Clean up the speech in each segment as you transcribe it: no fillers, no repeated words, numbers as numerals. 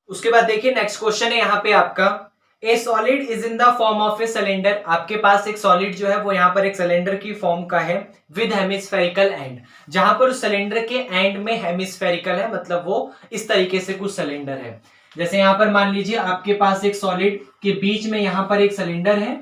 उसके बाद देखिए नेक्स्ट क्वेश्चन है यहाँ पे आपका, ए solid is in the form of a cylinder. आपके पास एक सॉलिड जो है वो यहाँ पर एक सिलेंडर की फॉर्म का है विद हेमिस्फेरिकल एंड, जहां पर उस सिलेंडर के एंड में हेमिस्फेरिकल है, मतलब वो इस तरीके से कुछ सिलेंडर है। जैसे यहाँ पर मान लीजिए आपके पास एक सॉलिड के बीच में यहाँ पर एक सिलेंडर है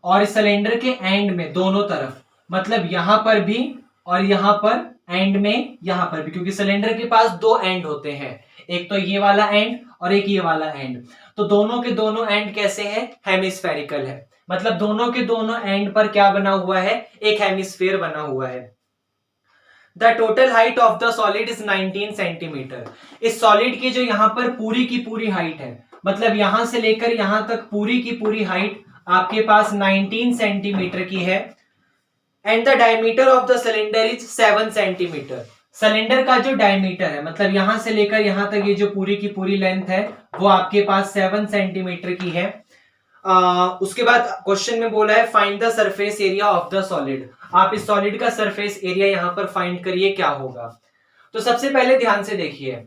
और इस सिलेंडर के एंड में दोनों तरफ, मतलब यहां पर भी और यहां पर एंड में यहां पर भी, क्योंकि सिलेंडर के पास दो एंड होते हैं, एक तो ये वाला एंड और एक ये वाला एंड। तो दोनों के दोनों एंड कैसे हैं? हेमिस्फेरिकल है, मतलब दोनों के दोनों एंड पर क्या बना हुआ है? एक हेमिस्फेयर बना हुआ है। The total height of the solid is 19 centimetre. इस सॉलिड की जो यहां पर पूरी की पूरी हाइट है, मतलब यहां से लेकर यहां तक पूरी की पूरी हाइट आपके पास 19 सेंटीमीटर की है। And the diameter of the cylinder is 7 centimetre. Cylinder का जो डायमीटर है, मतलब यहां से लेकर यहां तक ये जो पूरी की पूरी लेंथ है वो आपके पास 7 सेंटीमीटर की है। उसके बाद क्वेश्चन में बोला है find the surface area of the solid. आप इस सॉलिड का सरफेस एरिया यहां पर फाइंड करिए क्या होगा। तो सबसे पहले ध्यान से देखिए,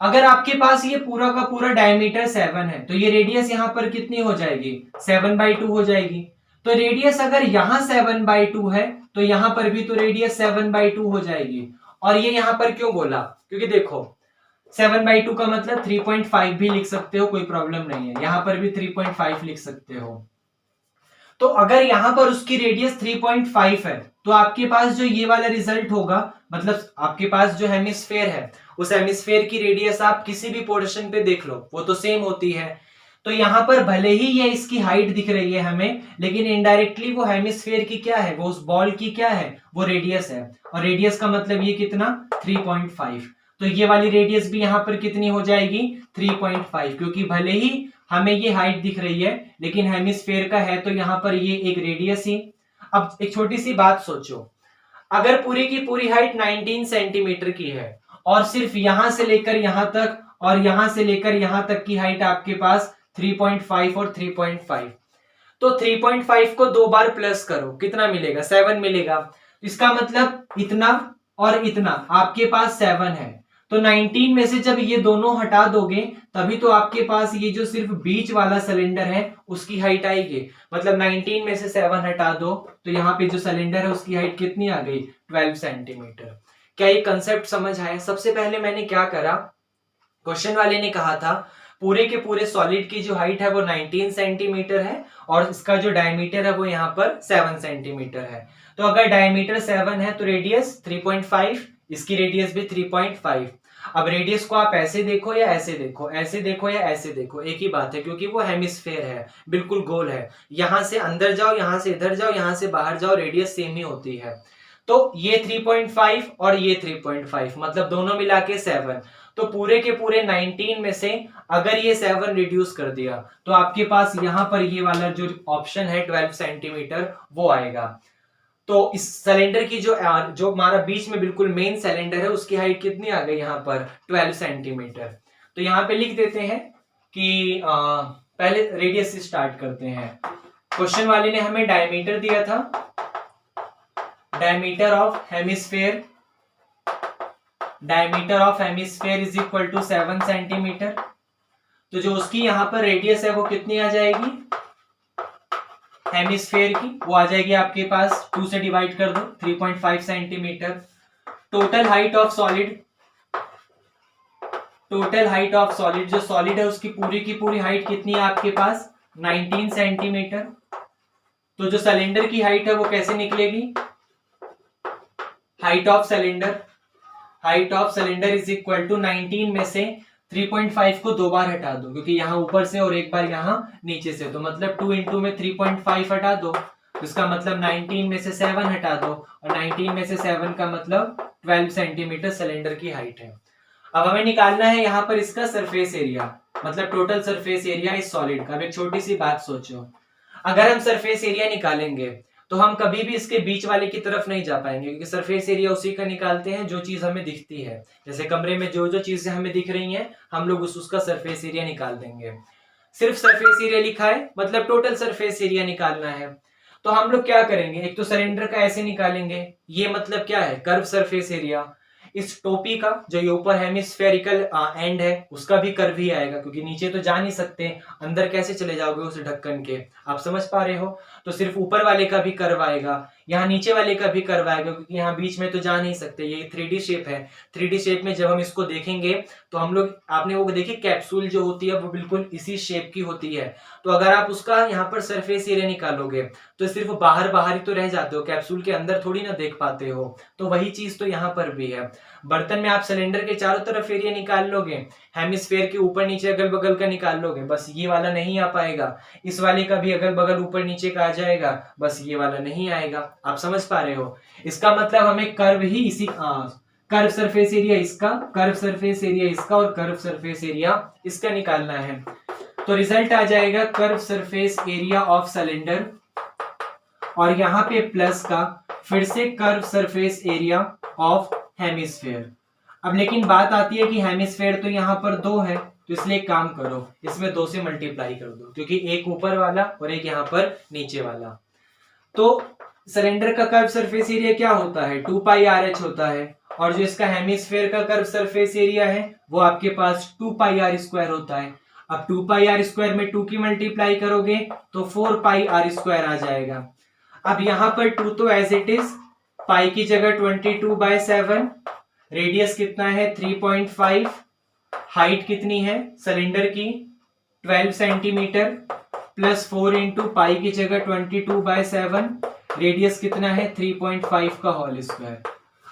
अगर आपके पास ये पूरा का पूरा डायमीटर 7 है तो ये रेडियस यहां पर कितनी हो जाएगी? 7/2 हो जाएगी। तो रेडियस अगर यहां 7/2 है तो यहां पर भी तो रेडियस 7/2 हो जाएगी। और ये यहां पर क्यों बोला? क्योंकि देखो 7/2 का मतलब 3.5 भी लिख सकते हो, कोई प्रॉब्लम नहीं है, यहां पर भी 3.5 लिख सकते हो। तो अगर यहां पर उसकी रेडियस 3.5 है तो आपके पास जो ये वाला रिजल्ट होगा, मतलब आपके पास जो हेमिस्फेयर है उस हेमिस्फेयर की रेडियस आप किसी भी पोर्शन पे देख लो वो तो सेम होती है। तो यहां पर भले ही ये इसकी हाइट दिख रही है हमें, लेकिन इनडायरेक्टली वो हेमिस्फेयर की क्या है? वो उस बॉल की क्या है? वो रेडियस है। और रेडियस का मतलब ये कितना? 3.5। तो ये वाली रेडियस भी यहां पर कितनी हो जाएगी? 3.5, क्योंकि भले ही हमें ये हाइट दिख रही है लेकिन हेमिस्फेयर का है तो यहां पर ये एक रेडियस ही। अब एक छोटी सी बात सोचो, अगर पूरी की पूरी हाइट 19 सेंटीमीटर की है और सिर्फ यहां से लेकर यहां तक और यहां से लेकर यहां तक की हाइट आपके पास 3.5 और 3.5, तो 3.5 को दो बार प्लस करो, कितना मिलेगा? 7 मिलेगा। इसका मतलब इतना और इतना आपके पास 7 है। तो 19 में से जब ये दोनों हटा दोगे तभी तो आपके पास ये जो सिर्फ बीच वाला सिलेंडर है उसकी हाइट आएगी। मतलब 19 में से 7 हटा दो तो यहाँ पे जो सिलेंडर है उसकी हाइट कितनी आ गई? 12 सेंटीमीटर। क्या ये कंसेप्ट समझ आया? सबसे पहले मैंने क्या करा, क्वेश्चन वाले ने कहा था पूरे के पूरे सॉलिड की जो हाइट है वो 19 सेंटीमीटर है और इसका जो डायमीटर है वो यहाँ पर 7 सेंटीमीटर है। तो अगर डायमीटर 7 है तो रेडियस 3.5, इसकी रेडियस भी 3.5। अब रेडियस को आप ऐसे देखो या ऐसे देखो, ऐसे देखो या ऐसे देखो, एक ही बात है, क्योंकि वो हेमिस्फेयर है, बिल्कुल गोल है। यहां से अंदर जाओ, यहां से इधर जाओ, यहां से बाहर जाओ, रेडियस सेम ही होती है। तो ये 3.5 और ये 3.5, मतलब दोनों मिला के 7। तो पूरे के पूरे 19 में से अगर ये 7 रिड्यूस कर दिया तो आपके पास यहां पर ये वाला जो ऑप्शन है 12 सेंटीमीटर वो आएगा। तो इस सिलेंडर की जो हमारा बीच में बिल्कुल मेन सिलेंडर है उसकी हाइट कितनी आ गई यहाँ पर? 12 सेंटीमीटर। तो यहाँ पे लिख देते हैं कि पहले रेडियस से स्टार्ट करते हैं। क्वेश्चन वाले ने हमें डायमीटर दिया था, diameter of hemisphere, diameter of hemisphere is equal to 7 centimetre. तो जो उसकी यहां पर रेडियस है वो कितनी आ जाएगी हेमिस्फेयर की? वो आ जाएगी आपके पास 2 से डिवाइड कर दो, 3.5 centimetre. Total height of solid, total height of solid, जो सॉलिड है उसकी पूरी की पूरी हाइट कितनी है आपके पास? 19 सेंटीमीटर। तो जो सिलेंडर की हाइट है वो कैसे निकलेगी? Height of cylinder, height of cylinder is equal to 19 में से 3.5 को दो बार हटा दो, क्योंकि यहां ऊपर से और एक बार यहां नीचे से, तो मतलब 2 इंटू में 3.5 हटा दो, इसका मतलब 19 में से 7 हटा दो, और 19 में से 7 का मतलब 12 सेंटीमीटर सिलेंडर की हाइट है। अब हमें निकालना है यहाँ पर इसका सरफेस एरिया, मतलब टोटल सरफेस एरिया इस सॉलिड का। अब एक छोटी सी बात सोचो, अगर हम सरफेस एरिया निकालेंगे तो हम कभी भी इसके बीच वाले की तरफ नहीं जा पाएंगे, क्योंकि सरफेस एरिया उसी का निकालते हैं जो चीज हमें दिखती है। जैसे कमरे में जो जो चीजें हमें दिख रही हैं हम लोग उसका सरफेस एरिया निकाल देंगे। सिर्फ सरफेस एरिया लिखा है मतलब टोटल सरफेस एरिया निकालना है। तो हम लोग क्या करेंगे, एक तो सिलेंडर का ऐसे निकालेंगे, ये मतलब क्या है? Curve surface area. इस टोपी का जो ये ऊपर हेमिस्फेरिकल एंड है उसका भी कर्व ही आएगा, क्योंकि नीचे तो जा नहीं सकते, अंदर कैसे चले जाओगे उस ढक्कन के, आप समझ पा रहे हो। तो सिर्फ ऊपर वाले का भी कर्व आएगा, यहाँ नीचे वाले का भी कर्व आएगा, क्योंकि यहाँ बीच में तो जा नहीं सकते, ये 3D शेप है। 3D शेप में जब हम इसको देखेंगे तो हम लोग, आपने वो देखिए कैप्सूल जो होती है वो बिल्कुल इसी शेप की होती है। तो अगर आप उसका यहाँ पर सरफेस एरिया निकालोगे तो सिर्फ बाहर बाहर ही तो रह जाते हो, कैप्सूल के अंदर थोड़ी ना देख पाते हो। तो वही चीज तो यहाँ पर भी है। बर्तन में आप सिलेंडर के चारों तरफ एरिया निकाल लोगे, हेमिस्फेयर के ऊपर नीचे अगल बगल का निकाल लोगे, बस ये वाला नहीं आ पाएगा। इस वाले का भी अगल बगल ऊपर नीचे का आ जाएगा, बस ये वाला नहीं आएगा। आप समझ पा रहे हो। इसका मतलब हमें कर्व ही इसी कर्व सरफेस एरिया इसका, कर्व सरफेस एरिया इसका और कर्व सरफेस एरिया इसका निकालना है। तो रिजल्ट आ जाएगा curve surface area of cylinder, और यहाँ पे प्लस का फिर से curve surface area of hemisphere. अब लेकिन बात आती है कि हेमिस्फेयर तो यहाँ पर 2 है, तो इसलिए एक काम करो, इसमें 2 से मल्टीप्लाई कर दो, क्योंकि एक ऊपर वाला और एक यहाँ पर नीचे वाला। तो सिलेंडर का कर्व सरफेस एरिया क्या होता है, 2πRh होता है, और जो इसका हेमिस्फेयर का कर्व सरफेस एरिया है वो आपके पास 2πr² होता है। अब 2πr² में 2 की मल्टीप्लाई करोगे तो 4πr² आ जाएगा। अब यहाँ पर 2 तो एज इट इज, पाई की जगह 22/7, रेडियस कितना है 3.5, हाइट कितनी है सिलेंडर की 12 सेंटीमीटर, प्लस 4 इंटू पाई की जगह 22/7, रेडियस कितना है 3.5 का होल स्क्वायर।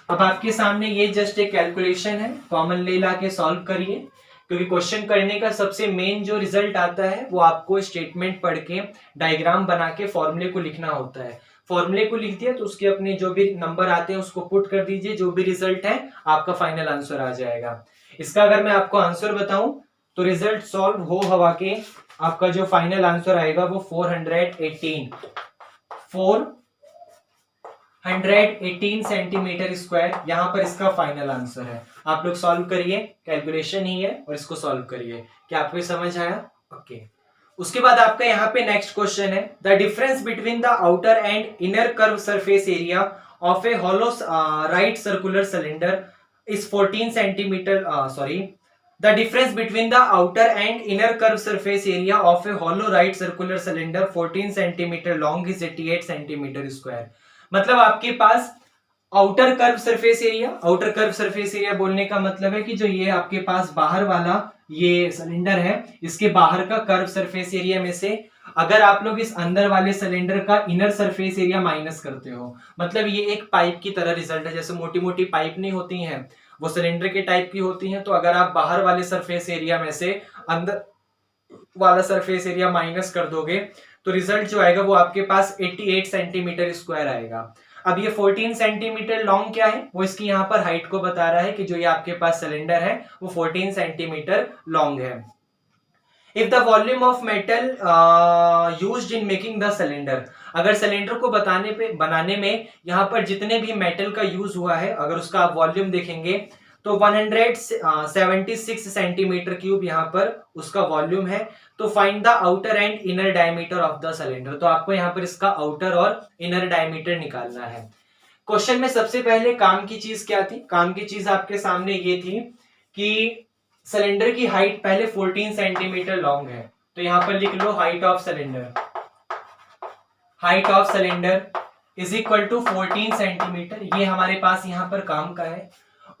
अब आपके सामने ये जस्ट एक कैलकुलेशन है, कॉमन ले ला के सॉल्व करिए, क्योंकि क्वेश्चन करने का सबसे मेन जो रिजल्ट आता है वो आपको स्टेटमेंट पढ़ के डायग्राम बना के फॉर्मूले को लिखना होता है। फॉर्मूले को लिख दिया तो उसके अपने जो भी नंबर आते हैं उसको पुट कर दीजिए, जो भी रिजल्ट है आपका फाइनल आंसर आ जाएगा। इसका अगर मैं आपको आंसर बताऊं तो रिजल्ट सॉल्व हो हवा के आपका जो फाइनल आंसर आएगा वो 418 सेंटीमीटर स्क्वायर, यहाँ पर इसका फाइनल आंसर है। आप लोग सॉल्व करिए, कैलकुलेशन ही है, और इसको सॉल्व करिए। क्या आपको समझ आया? ओके। उसके बाद आपका यहाँ पे नेक्स्ट क्वेश्चन है, the difference between the outer and inner curve surface area of A hollow right circular cylinder is 14 centimetre The difference between the outer and inner curved surface area of a hollow right circular cylinder 14 cm long is 88 cm square। मतलब आपके पास outer curve surface area, outer curve surface area बोलने का मतलब है कि जो ये आपके पास बाहर वाला ये सिलेंडर है, इसके बाहर का कर्व सरफेस एरिया में से अगर आप लोग इस अंदर वाले सिलेंडर का इनर सरफेस एरिया माइनस करते हो, मतलब ये एक पाइप की तरह रिजल्ट है। जैसे मोटी मोटी पाइप नहीं होती हैं, वो सिलेंडर के टाइप की होती हैं। तो अगर आप बाहर वाले सरफेस एरिया में से अंदर वाला सरफेस एरिया माइनस कर दोगे तो रिजल्ट जो आएगा वो आपके पास 88 सेंटीमीटर स्क्वायर आएगा। अब ये 14 सेंटीमीटर लॉन्ग क्या है, वो इसकी यहाँ पर हाइट को बता रहा है कि जो ये आपके पास सिलेंडर है वो 14 सेंटीमीटर लॉन्ग है। If the volume of metal used in making the cylinder, अगर सिलेंडर को बनाने में यहाँ पर जितने भी मेटल का यूज हुआ है, अगर उसका आप वॉल्यूम देखेंगे तो 176 सेंटीमीटर क्यूब यहाँ पर उसका वॉल्यूम है। तो find the outer and inner diameter of the cylinder, तो आपको यहाँ पर इसका आउटर और इनर डायमीटर निकालना है। क्वेश्चन में सबसे पहले काम की चीज क्या थी? काम की चीज आपके सामने ये थी कि सिलेंडर की हाइट पहले 14 सेंटीमीटर लॉन्ग है, तो यहां पर लिख लो height of cylinder is equal to 14 centimetre. ये हमारे पास यहां पर काम का है।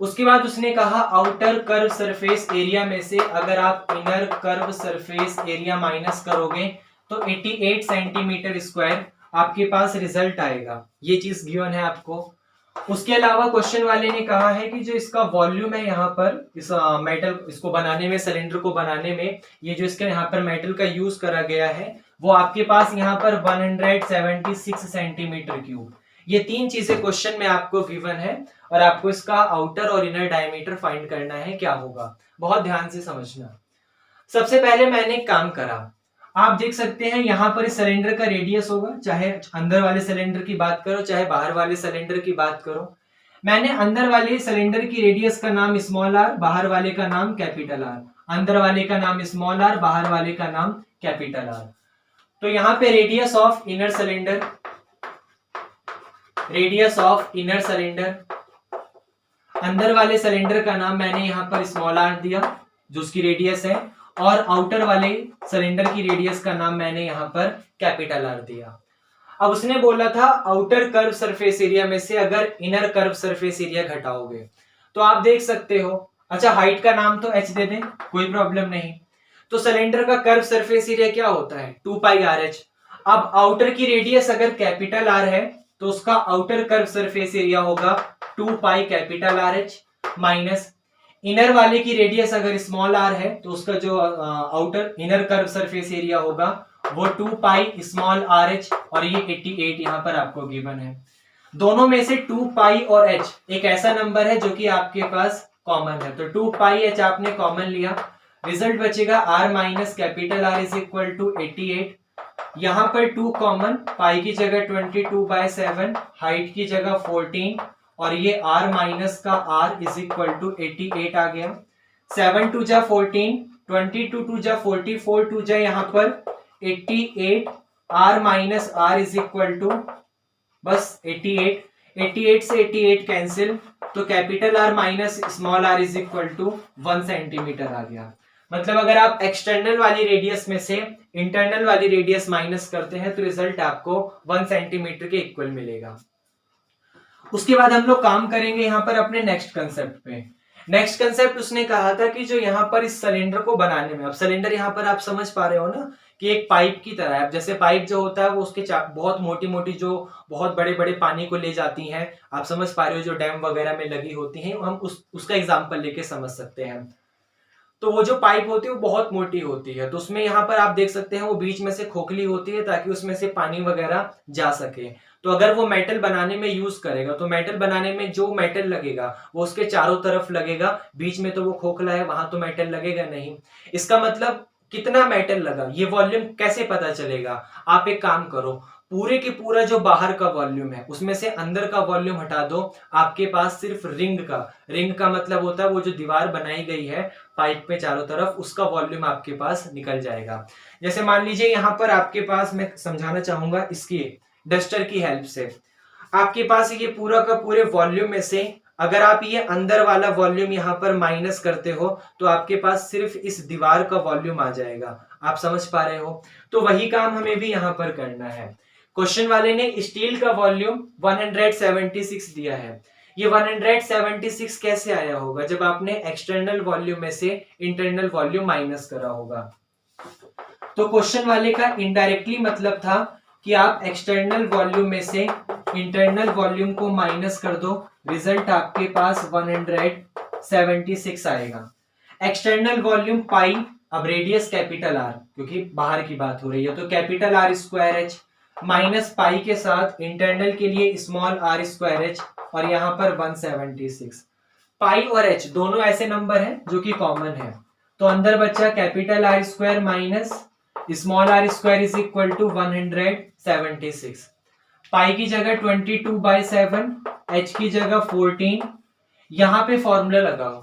उसके बाद उसने कहा आउटर कर्व सरफेस एरिया में से अगर आप inner curve surface area minus करोगे तो 88 सेंटीमीटर स्क्वायर आपके पास रिजल्ट आएगा। ये चीज गिवन है आपको। उसके अलावा क्वेश्चन वाले ने कहा है कि जो इसका वॉल्यूम है यहाँ पर इस मेटल इसको बनाने में, सिलेंडर को बनाने में ये जो इसके यहाँ पर मेटल का यूज करा गया है वो आपके पास यहाँ पर 176 सेंटीमीटर क्यूब। ये 3 चीजें क्वेश्चन में आपको गिवन है और आपको इसका आउटर और इनर डायमीटर फाइंड करना है। क्या होगा बहुत ध्यान से समझना। सबसे पहले मैंने एक काम करा, आप देख सकते हैं यहाँ पर इस सिलेंडर का रेडियस होगा, चाहे अंदर वाले सिलेंडर की बात करो चाहे बाहर वाले सिलेंडर की बात करो। मैंने अंदर वाले सिलेंडर की रेडियस का नाम स्मॉल आर, बाहर वाले का नाम कैपिटल आर, अंदर वाले का नाम स्मॉल आर, बाहर वाले का नाम कैपिटल आर। तो यहाँ पे रेडियस ऑफ इनर सिलेंडर अंदर वाले सिलेंडर का नाम मैंने यहाँ पर स्मॉल आर दिया जो उसकी रेडियस है, और आउटर वाले सिलेंडर की रेडियस का नाम मैंने यहाँ पर कैपिटल आर दिया। अब उसने बोला था आउटर कर्व सरफेस एरिया में से अगर इनर कर्व सरफेस एरिया घटाओगे, तो आप देख सकते हो। अच्छा, हाइट का नाम तो h दे दें, कोई प्रॉब्लम नहीं। तो सिलेंडर का कर्व सरफेस एरिया क्या होता है? 2 पाई आर एच। अब आउटर की रेडियस अगर कैपिटल आर है तो उसका आउटर कर्व सरफेस एरिया होगा 2 pi capital R H, minus inner वाले की रेडियस अगर स्मॉल आर है तो उसका जो outer inner curve surface area होगा वो 2 पाई स्मॉल आर एच, और ये 88 यहाँ पर आपको गिवन है। दोनों में से 2 पाई और h एक ऐसा नंबर है जो कि आपके पास कॉमन है, तो 2 पाई h आपने कॉमन लिया, रिजल्ट बचेगा r minus capital R is equal to 88। यहाँ पर 2 कॉमन, पाई की जगह 22/7, हाइट की जगह 14, और ये r माइनस का r इज इक्वल टू 88 आ गया। 7 2 जा 14, 22 2 जा 44, 2 जा यहाँ पर 88, r minus r is equal to बस 88, 88 से 88 कैंसिल, तो capital R minus small r is equal to 1 centimetre आ गया। मतलब अगर आप एक्सटर्नल वाली रेडियस में से इंटरनल वाली रेडियस माइनस करते हैं तो रिजल्ट आपको 1 सेंटीमीटर के इक्वल मिलेगा। उसके बाद हम लोग काम करेंगे यहाँ पर अपने नेक्स्ट कंसेप्ट पे। नेक्स्ट कंसेप्ट उसने कहा था कि जो यहाँ पर इस सिलेंडर को बनाने में, अब सिलेंडर यहाँ पर आप समझ पा रहे हो ना कि एक पाइप की तरह है। जैसे पाइप जो होता है वो उसके बहुत मोटी मोटी जो बहुत बड़े बड़े पानी को ले जाती हैं, आप समझ पा रहे हो, जो डैम वगैरह में लगी होती हैं, हम उसका एग्जांपल लेके समझ सकते हैं। तो वो जो पाइप होती है वो बहुत मोटी होती है, तो उसमें यहाँ पर आप देख सकते हैं वो बीच में से खोखली होती है ताकि उसमें से पानी वगैरह जा सके। तो अगर वो मेटल बनाने में यूज करेगा तो मेटल बनाने में जो मेटल लगेगा वो उसके चारों तरफ लगेगा, बीच में तो वो खोखला है वहां तो मेटल लगेगा नहीं। इसका मतलब कितना मेटल लगा, ये वॉल्यूम कैसे पता चलेगा? आप एक काम करो, पूरे के पूरा जो बाहर का वॉल्यूम है उसमें से अंदर का वॉल्यूम हटा दो, आपके पास सिर्फ रिंग का मतलब होता है वो जो दीवार बनाई गई है पाइप पे चारों तरफ, उसका वॉल्यूम आपके पास निकल जाएगा। जैसे मान लीजिए यहाँ पर आपके पास, मैं समझाना चाहूंगा इसकी डस्टर की हेल्प से, आपके पास ये पूरा का पूरे वॉल्यूम में से अगर आप ये अंदर वाला वॉल्यूम यहाँ पर माइनस करते हो तो आपके पास सिर्फ इस दीवार का वॉल्यूम आ जाएगा। आप समझ पा रहे हो? तो वही काम हमें भी यहाँ पर करना है। क्वेश्चन वाले ने स्टील का वॉल्यूम 176 दिया है। ये 176 कैसे आया होगा? जब आपने एक्सटर्नल वॉल्यूम में से इंटरनल वॉल्यूम माइनस करा होगा। तो क्वेश्चन वाले का इनडायरेक्टली मतलब था कि आप एक्सटर्नल वॉल्यूम में से इंटरनल वॉल्यूम को माइनस कर दो, रिजल्ट आपके पास 176 आएगा। एक्सटर्नल वॉल्यूम पाई, अब रेडियस कैपिटल आर क्योंकि बाहर की बात हो रही है, तो capital R square H minus pi के साथ इंटरनल के लिए स्मॉल आर स्क्वायर एच, और यहाँ पर 176। पाई और एच दोनों ऐसे नंबर हैं जो कि कॉमन है, तो अंदर बच्चा capital R square minus small R square is equal to 176। Pi की जगह 22/7, एच की जगह 14। यहां पे फॉर्मूला लगाओ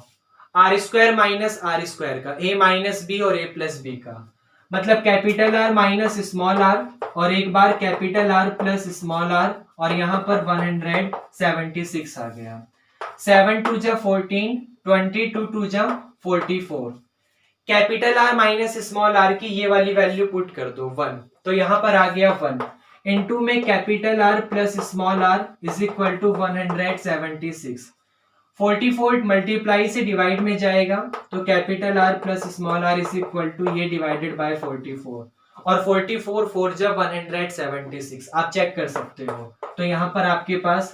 R square minus R square का, ए माइनस बी और ए प्लस बी का, मतलब capital R minus small R, और एक बार capital R plus small R, और यहां पर 176 आ गया। 7 2 जा 14, 22 2 जा 44। Capital R minus small R की ये वाली वैल्यू पुट कर दो 1, तो यहां पर आ गया 1 इनटू में capital R plus small R is equal to 176। 44 multiply से डिवाइड में जाएगा तो capital R plus small R is equal to ये डिवाइडेड बाय 44, और 44 4 जब 176 आप चेक कर सकते हो। तो यहां पर आपके पास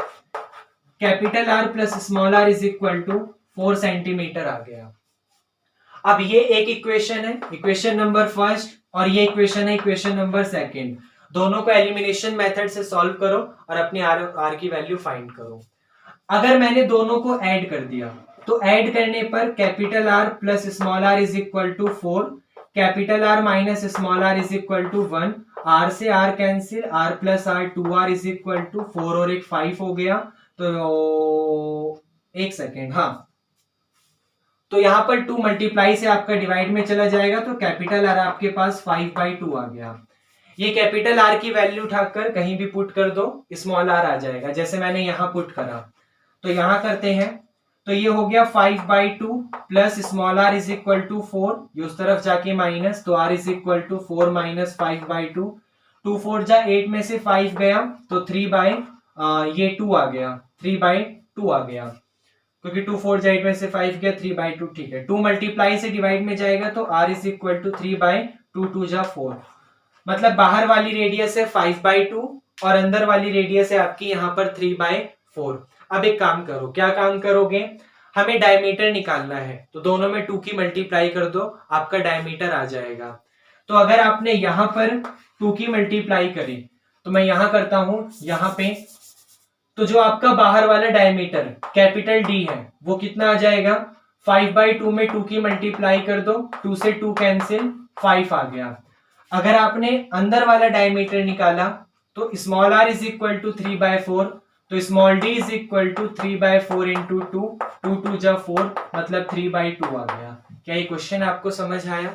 capital R plus small R is equal to 4 centimetre आ गया। अब ये एक इक्वेशन है, इक्वेशन नंबर फर्स्ट, और ये इक्वेशन है इक्वेशन नंबर सेकंड। दोनों को एलिमिनेशन मेथड से सॉल्व करो और अपने आर की वैल्यू फाइंड करो। अगर मैंने दोनों को ऐड कर दिया तो ऐड करने पर capital R plus small R is equal to 4, capital R minus small R is equal to 1, R से R cancel, R plus R 2r is equal to 4 और एक 5 हो गया। तो एक सेकेंड, हाँ, तो यहां पर 2 मल्टीप्लाई से आपका डिवाइड में चला जाएगा तो कैपिटल आर आपके पास 5/2 आ गया। ये कैपिटल आर की वैल्यू उठाकर कहीं भी पुट कर दो, स्मॉल आर आ जाएगा, जैसे मैंने यहां पुट करा। तो यहां करते हैं तो ये हो गया 5/2 plus small r is equal to 4, ये उस तरफ जाके माइनस, तो r is equal to 4 minus 5/2, 2 4 जा 8 में से 5 गया तो 3/2 आ गया, 3/2 आ गया, क्योंकि 2 4 जा 8 में से 5 गया, 3/2 ठीक है। 2 मल्टीप्लाई से डिवाइड में जाएगा तो r इज इक्वल टू 3/2, 2 जा 4, मतलब बाहर वाली रेडियस है 5/2 और अंदर वाली रेडियस है आपकी यहाँ पर 3/4। अब एक काम करो, क्या काम करोगे, हमें डायमीटर निकालना है, तो दोनों में 2 की मल्टीप्लाई कर दो, आपका डायमीटर आ जाएगा। तो अगर आपने यहां पर 2 की मल्टीप्लाई करी, तो मैं यहां करता हूं यहां पे, तो जो आपका बाहर वाला डायमीटर कैपिटल डी है वो कितना आ जाएगा, 5/2 में 2 की मल्टीप्लाई कर दो, 2 से 2 कैंसिल, 5 आ गया। अगर आपने अंदर वाला डायमीटर निकाला तो small r is equal to 3/4, तो small d is equal to 3/4 into 2, 2 जा 4, मतलब 3/2 आ गया। क्या ये क्वेश्चन आपको समझ आया?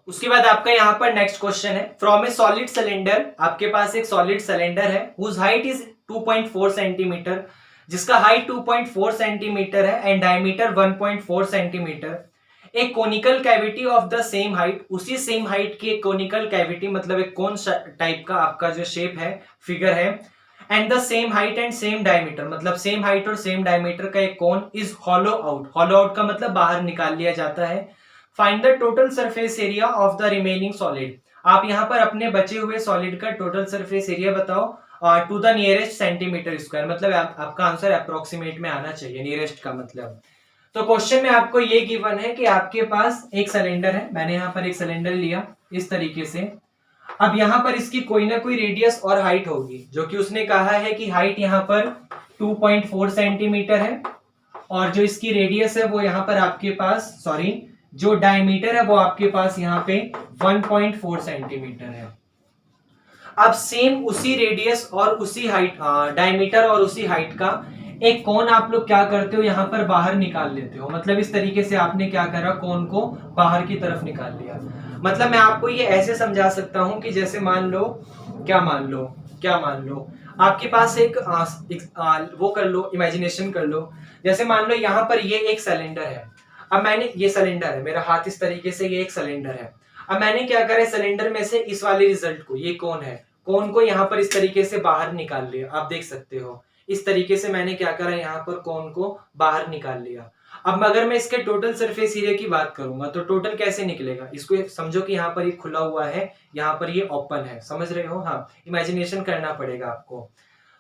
उसके बाद आपका यहाँ पर नेक्स्ट क्वेश्चन है, फ्रॉम ए सॉलिड सिलेंडर, आपके पास एक सॉलिड सिलेंडर है हुज हाइट इज 2.4 सेंटीमीटर, जिसका हाइट 2.4 सेंटीमीटर है एंड डायमीटर 1.4 सेंटीमीटर। एक conical cavity of the same height, उसी सेम हाइट की एक कोनिकल कैविटी, मतलब एक कोन टाइप का आपका जो शेप है, फिगर है, and the same height and same diameter, मतलब सेम हाइट और सेम डायमीटर का एक cone is hollow out, hollow out का मतलब बाहर निकाल लिया जाता है। Find the total surface area of the remaining solid, आप यहाँ पर अपने बचे हुए सॉलिड का टोटल सरफेस एरिया बताओ to the nearest centimetre square, मतलब आपका आंसर अप्रोक्सीमेट में आना चाहिए, नियरेस्ट का मतलब। तो क्वेश्चन में आपको ये गिवन है कि आपके पास एक सिलेंडर है, मैंने यहाँ पर एक सिलेंडर लिया इस तरीके से, अब यहाँ पर इसकी कोई ना कोई रेडियस और हाइट होगी, जो कि उसने कहा है कि हाइट यहाँ पर 2.4 सेंटीमीटर है और जो इसकी रेडियस है वो यहाँ पर आपके पास, सॉरी, जो डायमीटर है वो आपके पास यहाँ पे 1.4 सेंटीमीटर है। अब सेम उसी रेडियस और उसी हाइट, डायमीटर और उसी हाइट का एक कोन आप लोग क्या करते हो, यहाँ पर बाहर निकाल लेते हो, मतलब इस तरीके से आपने क्या करा, कोन को बाहर की तरफ निकाल लिया। मतलब मैं आपको ये ऐसे समझा सकता हूं कि जैसे मान लो, क्या मान लो आपके पास एक वो कर लो, इमेजिनेशन कर लो, जैसे मान लो यहाँ पर ये एक सिलेंडर है, अब मैंने, ये सिलेंडर है, मेरा हाथ इस तरीके से, ये एक सिलेंडर है, अब मैंने क्या करा, सिलेंडर में से इस वाले रिजल्ट को, ये कौन है, कोन को यहाँ पर इस तरीके से बाहर निकाल लिया, आप देख सकते हो इस तरीके से मैंने क्या करा, यहाँ पर कोन को बाहर निकाल लिया। अब अगर मैं इसके टोटल सरफेस एरिया की बात करूंगा तो टोटल कैसे निकलेगा, इसको समझो कि यहाँ पर ये खुला हुआ है, यहाँ पर ये ओपन है, समझ रहे हो, हाँ, इमेजिनेशन करना पड़ेगा आपको।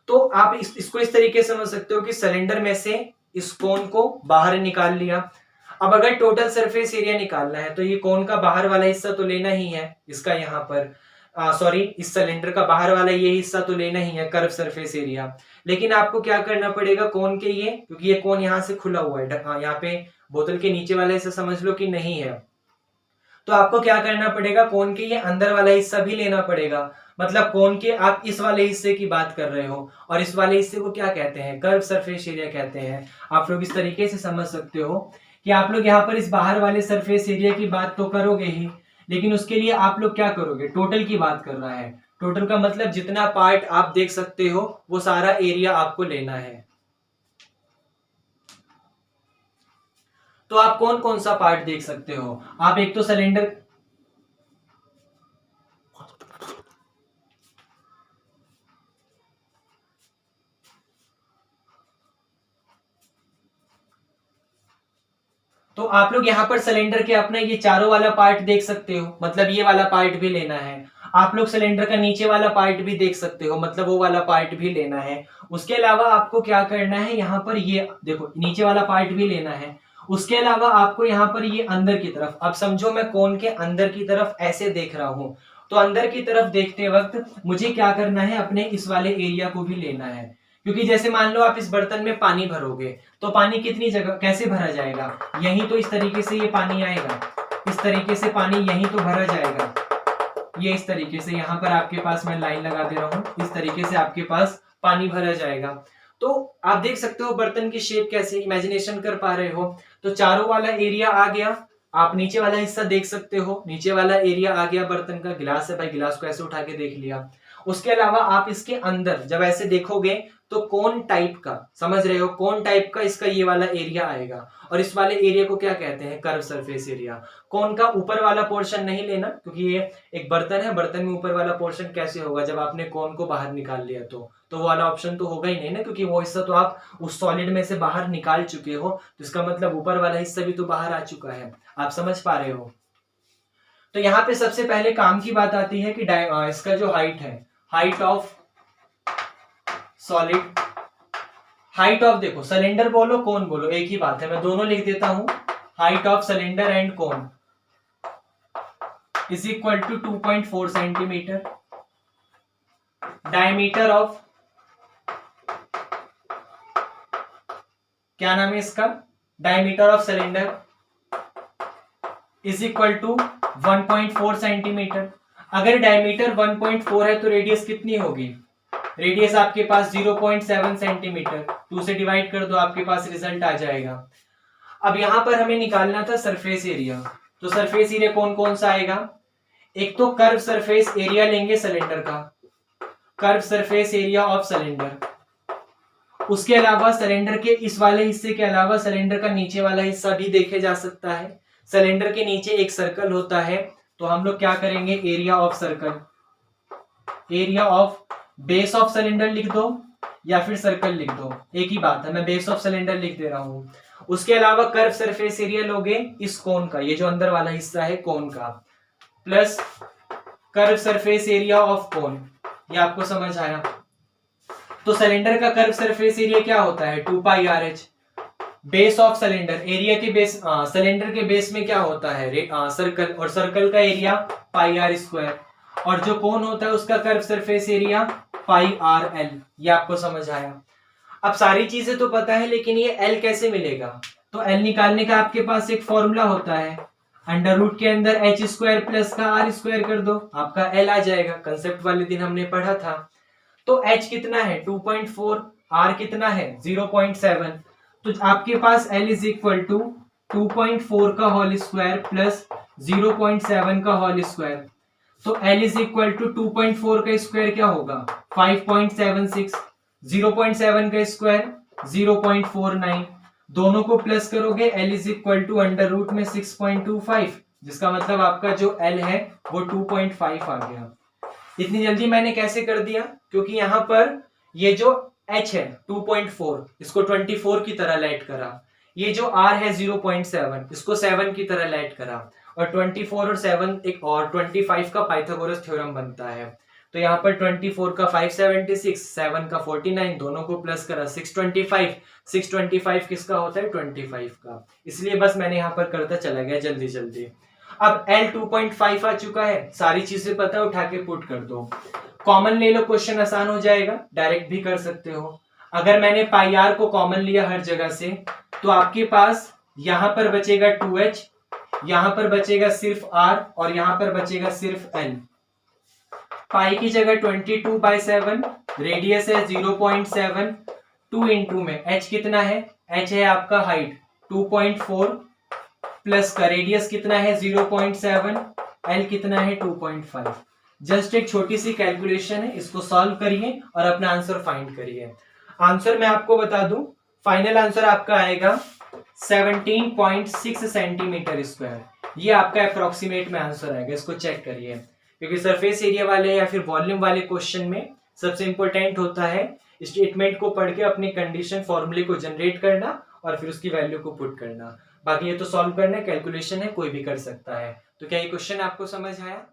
तो आप इसको इस तरीके से समझ सकते हो कि सिलेंडर में से इस कोन को बाहर निकाल लिया। अब अगर टोटल सरफेस एरिया निकालना है तो ये कोन का बाहर वाला हिस्सा तो लेना ही है, इसका यहाँ पर सॉरी, इस सिलेंडर का बाहर वाला ये हिस्सा तो लेना ही है, कर्व सरफेस एरिया, लेकिन आपको क्या करना पड़ेगा, कोन के ये, क्योंकि ये कोन यहाँ से खुला हुआ है, यहाँ पे बोतल के नीचे वाला हिस्सा समझ लो कि नहीं है, तो आपको क्या करना पड़ेगा, कोन के ये अंदर वाला हिस्सा भी लेना पड़ेगा, मतलब कोन के आप इस वाले हिस्से की बात कर रहे हो और इस वाले हिस्से को क्या कहते हैं, कर्व सरफेस एरिया कहते हैं। आप लोग इस तरीके से समझ सकते हो कि आप लोग यहाँ पर इस बाहर वाले सरफेस एरिया की बात तो करोगे ही, लेकिन उसके लिए आप लोग क्या करोगे, टोटल की बात कर रहा है, टोटल का मतलब जितना पार्ट आप देख सकते हो वो सारा एरिया आपको लेना है। तो आप कौन कौन सा पार्ट देख सकते हो, आप एक तो सिलेंडर, तो आप लोग यहाँ पर सिलेंडर के अपना ये चारों वाला पार्ट देख सकते हो, मतलब ये वाला पार्ट भी लेना है। आप लोग सिलेंडर का नीचे वाला पार्ट भी देख सकते हो, मतलब वो वाला पार्ट भी लेना है। उसके अलावा आपको क्या करना है, यहाँ पर ये देखो नीचे वाला पार्ट भी लेना है। उसके अलावा आपको यहाँ पर ये अंदर की तरफ, अब समझो मैं कोन के अंदर की तरफ ऐसे देख रहा हूं, तो अंदर की तरफ देखते वक्त मुझे क्या करना है, अपने इस वाले एरिया को भी लेना है, क्योंकि जैसे मान लो आप इस बर्तन में पानी भरोगे तो पानी कितनी जगह कैसे भरा जाएगा, यहीं तो इस तरीके से ये पानी आएगा, इस तरीके से पानी यहीं तो भरा जाएगा, ये इस तरीके से, यहाँ पर आपके पास मैं लाइन लगा दे रहा हूँ, इस तरीके से आपके पास पानी भरा जाएगा। तो आप देख सकते हो बर्तन की शेप कैसे, इमेजिनेशन कर पा रहे हो। तो चारों वाला एरिया आ गया, आप नीचे वाला हिस्सा देख सकते हो, नीचे वाला एरिया आ गया बर्तन का, गिलास है भाई, गिलास को ऐसे उठा के देख लिया। उसके अलावा आप इसके अंदर जब ऐसे देखोगे तो कोन टाइप का, समझ रहे हो, कोन टाइप का इसका ये वाला एरिया आएगा और इस वाले एरिया को क्या कहते हैं, कर्व सरफेस एरिया। कोन का ऊपर वाला पोर्शन नहीं लेना क्योंकि ये एक बर्तन है, बर्तन में ऊपर वाला पोर्शन कैसे होगा जब आपने कोन को बाहर निकाल लिया तो वो वाला ऑप्शन तो होगा ही नहीं ना, क्योंकि वो हिस्सा तो आप उस सॉलिड में से बाहर निकाल चुके हो, तो इसका मतलब ऊपर वाला हिस्सा भी तो बाहर आ चुका है। आप समझ पा रहे हो। तो यहाँ पे सबसे पहले काम की बात आती है कि इसका जो हाइट है, height of solid, height of, देखो सिलेंडर बोलो कोन बोलो एक ही बात है, मैं दोनों लिख देता हूं। Height of cylinder and cone is equal to 2.4 centimetre. Diameter of, क्या नाम है इसका, diameter of cylinder is equal to 1.4 centimetre. अगर डायमीटर 1.4 है तो रेडियस कितनी होगी, रेडियस आपके पास 0.7 सेंटीमीटर, 2 से डिवाइड कर दो, आपके पास रिजल्ट आ जाएगा। अब यहां पर हमें निकालना था सरफेस एरिया, तो सरफेस एरिया कौन कौन सा आएगा, एक तो कर्व सरफेस एरिया लेंगे सिलेंडर का, curve surface area of cylinder. उसके अलावा सिलेंडर के इस वाले हिस्से के अलावा सिलेंडर का नीचे वाला हिस्सा भी देखे जा सकता है। सिलेंडर के नीचे एक सर्कल होता है, तो हम लोग क्या करेंगे, area of circle, area of base of cylinder लिख दो या फिर सर्कल लिख दो, एक ही बात है, मैं बेस ऑफ सिलेंडर लिख दे रहा हूं। उसके अलावा कर्व सरफेस एरिया लोगे इस कोन का, ये जो अंदर वाला हिस्सा है कोन का, plus curve surface area of cone, ये आपको समझ आया। तो सिलेंडर का कर्व सरफेस एरिया क्या होता है, 2 pi R H. Base of cylinder, area के बेस, सिलेंडर के बेस में क्या होता है, सर्कल, और सर्कल का एरिया पाई आर स्क्वायर, और जो कोन होता है उसका curve surface area pi R L. ये आपको समझ आया। अब सारी चीजें तो पता है, लेकिन ये एल कैसे मिलेगा, तो एल निकालने का आपके पास एक फॉर्मूला होता है, अंडर रूट के अंदर एच स्क्वायर प्लस का आर स्क्वायर कर दो, आपका एल आ जाएगा। कंसेप्ट वाले दिन हमने पढ़ा था। तो एच कितना है 2.4, आर कितना है 0.7, तो आपके पास एल इज इक्वल टू 2.4 का होल स्क्वायर प्लस 0.7 का होल स्क्वायर। तो L इज इक्वल टू 2.4 का स्क्वायर क्या होगा 5.76, 0.7 का स्क्वायर 0.49, दोनों को प्लस करोगे L is equal to under root में 6.25, जिसका मतलब आपका जो L है वो 2.5 आ गया। इतनी जल्दी मैंने कैसे कर दिया, क्योंकि यहाँ पर ये जो H है 2.4, इसको 24 की तरह लेट करा, ये जो R है 0.7, इसको 7 की तरह लेट करा, और 24 और 7 एक और 25 का पाइथागोरस थ्योरम बनता है। तो यहाँ पर 24 का 576, 7 का 49, दोनों को प्लस करा 625, 625 किसका होता है 25 का, इसलिए बस मैंने यहाँ पर करता चला गया जल्दी जल्दी। अब L 2.5 आ चुका है, सारी चीजें पता है, उठा के पुट कर दो, कॉमन ले लो, क्वेश्चन आसान हो जाएगा, डायरेक्ट भी कर सकते हो। अगर मैंने पाई आर को कॉमन लिया हर जगह से, तो आपके पास यहां पर बचेगा 2h, यहां पर बचेगा सिर्फ r, और यहां पर बचेगा सिर्फ l। पाई की जगह 22/7, रेडियस है 0.7, 2 इंटू में h कितना है, h है आपका हाइट 2.4 प्लस का रेडियस कितना है 0.7, l कितना है 2.5। जस्ट एक छोटी सी कैलकुलेशन है, इसको सॉल्व करिए और अपना आंसर फाइंड करिए। आंसर मैं आपको बता दूं, फाइनल आंसर आपका आएगा 17.6 सेंटीमीटर स्क्वायर। ये आपका अप्रोक्सीमेट में आंसर आएगा, इसको चेक करिए, क्योंकि सरफेस एरिया वाले या फिर वॉल्यूम वाले क्वेश्चन में सबसे इंपॉर्टेंट होता है स्टेटमेंट को पढ़ के अपनी कंडीशन फॉर्मूले को जनरेट करना और फिर उसकी वैल्यू को पुट करना। बाकी ये तो सॉल्व करना है, कैलकुलेशन है, कोई भी कर सकता है। तो क्या ये क्वेश्चन आपको समझ आया?